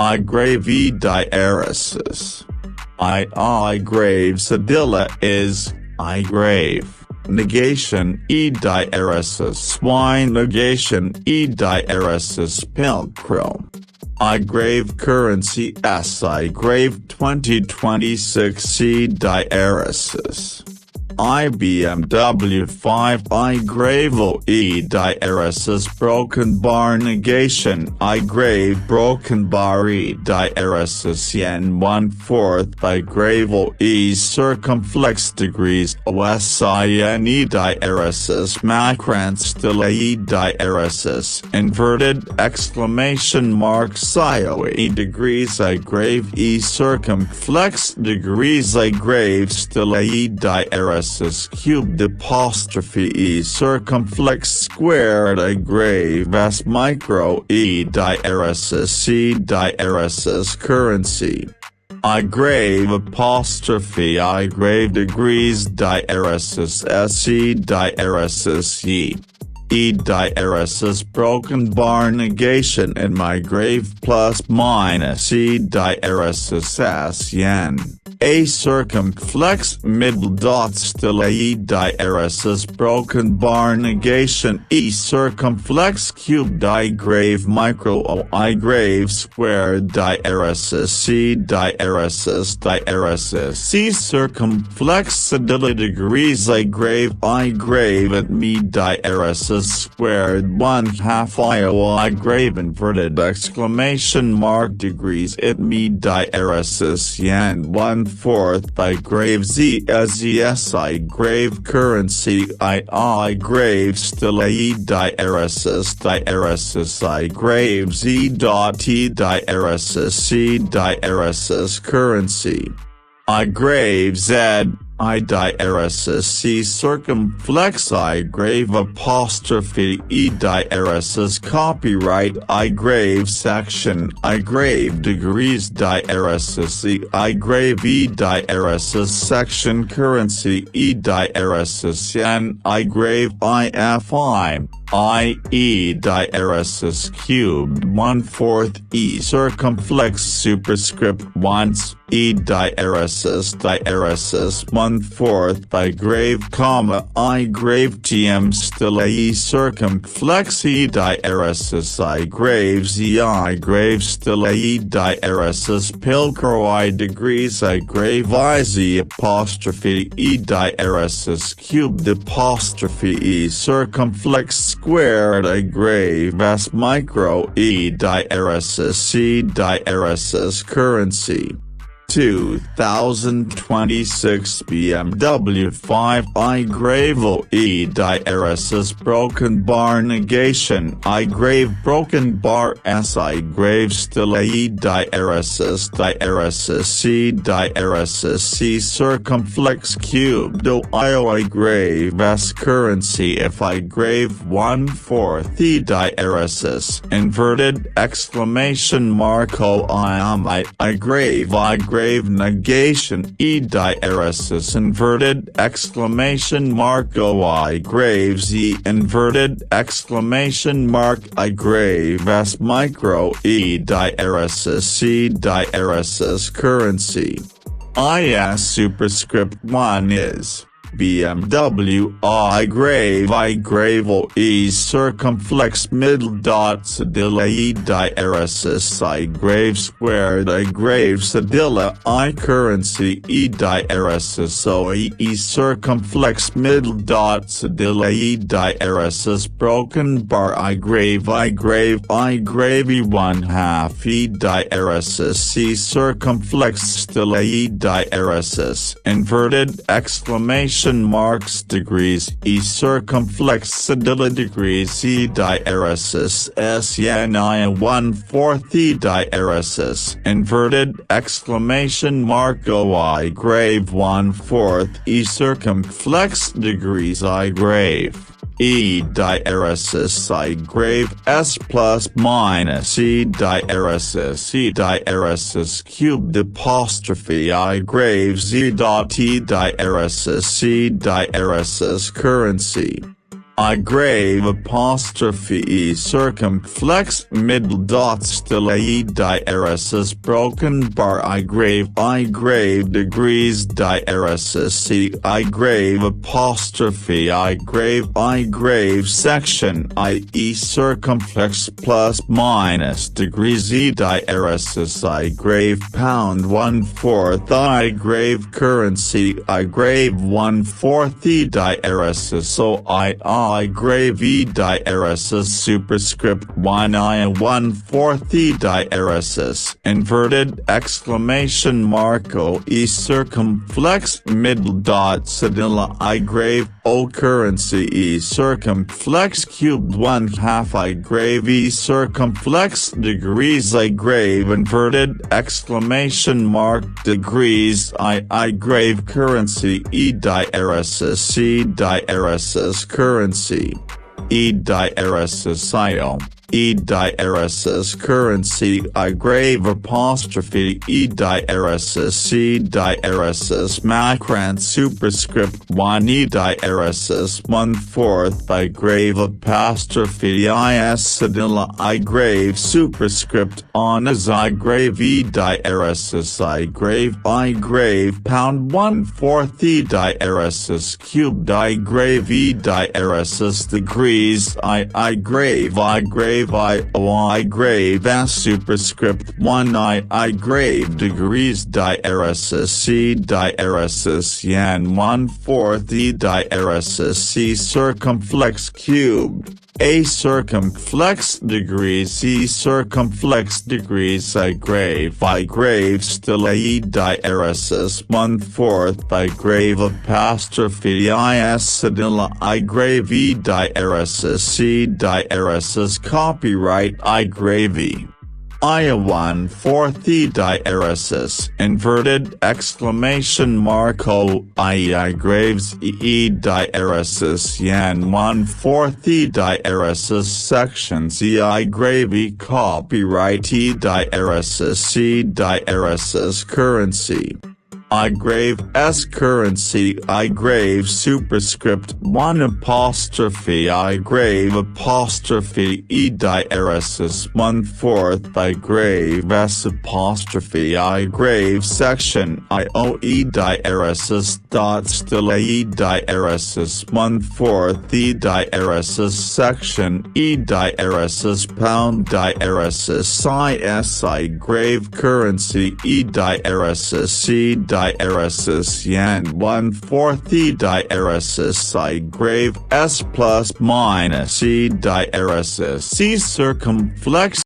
I grave e diaresis. I grave sedilla is, I grave. Negation e diaresis swine negation e diaresis pilcro. I grave currency s I grave 2026 e diaresis. I BMW 5 I grave o e diaresis broken bar negation I grave broken bar e diaresis yen 1/4 I grave o e circumflex degrees osin e diaresis macrant still e diaresis inverted exclamation mark sio e degrees I grave e circumflex degrees I grave still e diaresis cubed apostrophe e circumflex squared I grave s micro e diaresis c diaresis currency. I grave apostrophe I grave degrees diaresis s e diaresis e diaresis broken bar negation in my grave plus minus e diaresis s yen. A circumflex middle dot still e diaresis broken bar negation e circumflex cubed I grave micro o I grave squared diaresis c diaresis c circumflex sedilla degrees I grave at me diaresis squared 1/2 I grave inverted exclamation mark degrees at me diaresis yen 1/4 I grave z as es I grave currency I grave still e diaresis I grave z dot e diaresis c diaresis currency. I grave z I diaresis c circumflex I grave apostrophe e diaresis copyright I grave section I grave degrees diaresis e I grave e diaresis section currency e diaresis yen I grave ifi I e diaresis cubed 1/4 e circumflex superscript once e diaresis 1/4 I grave comma I grave tm still e circumflex e diaresis I grave z I grave still e diaresis pilcro I degrees I grave iz apostrophe e diaresis cubed apostrophe e circumflex squared I grave s micro e diaresis c diaresis currency. 2026 BMW 5 I grave o e diaresis broken bar negation I grave broken bar s I grave still e diaresis c diaresis c circumflex cubed o I grave s currency if I grave 1/4 e diaresis inverted exclamation mark o I grave negation e diaresis inverted exclamation mark o I grave z inverted exclamation mark I grave s micro e diaresis c diaresis currency. Is superscript 1 is BMW I grave o e circumflex middle dot sedilla e diaresis I grave squared I grave sedilla I currency e diaresis o e circumflex middle dot sedilla e diaresis broken bar I grave e 1/2 e diaresis c circumflex stilla e diaresis inverted exclamation marks degrees e circumflex sedilla degrees e diaresis s yen I 1/4 e diaresis inverted exclamation mark o I grave 1/4 e circumflex degrees I grave e diaresis I grave s plus minus e diaresis cubed apostrophe I grave z dot e diaresis c diaresis currency. I grave apostrophe E circumflex middle dot still A diaresis broken bar I grave degrees diaresis C I grave apostrophe I grave section I E circumflex plus minus degrees E diaresis I grave pound 1/4 I grave currency I grave 1/4 E diaresis so I grave E diaresis superscript 1 I 1/4 E diaresis inverted exclamation mark O E circumflex middle dot cedilla I grave O currency E circumflex cubed 1/2 I grave E circumflex degrees I grave inverted exclamation mark degrees I grave currency E diaresis C diaresis currency E diaresis IO E diaresis currency I grave apostrophe E diaresis C diaresis macrant superscript 1 E diaresis 1/4 I grave apostrophe IS cedilla I grave superscript on as I grave E diaresis I grave pound 1/4 E diaresis cubed I grave E diaresis degrees I grave I grave S superscript 1 I grave degrees diaresis C diaresis yen 1/4 E diaresis C circumflex cubed A circumflex degrees E circumflex degrees I grave still A E diaresis 1/4 I grave apostrophe IS cedilla I grave E diaresis C diaresis copyright I grave E I 1/4 E diaresis inverted exclamation mark O I graves E diaresis yen 1/4 E diaresis sections E I grave E copyright E diaresis C diaresis currency I grave S currency I grave superscript 1 apostrophe I grave apostrophe E diaresis 1/4 I grave S apostrophe I grave section I O E diaresis dot still A E diaresis 1/4 E diaresis section E diaresis pound diaresis IS I grave currency E diaresis C diaresis yen 1/4 E diaresis I grave S plus minus E diaresis C circumflex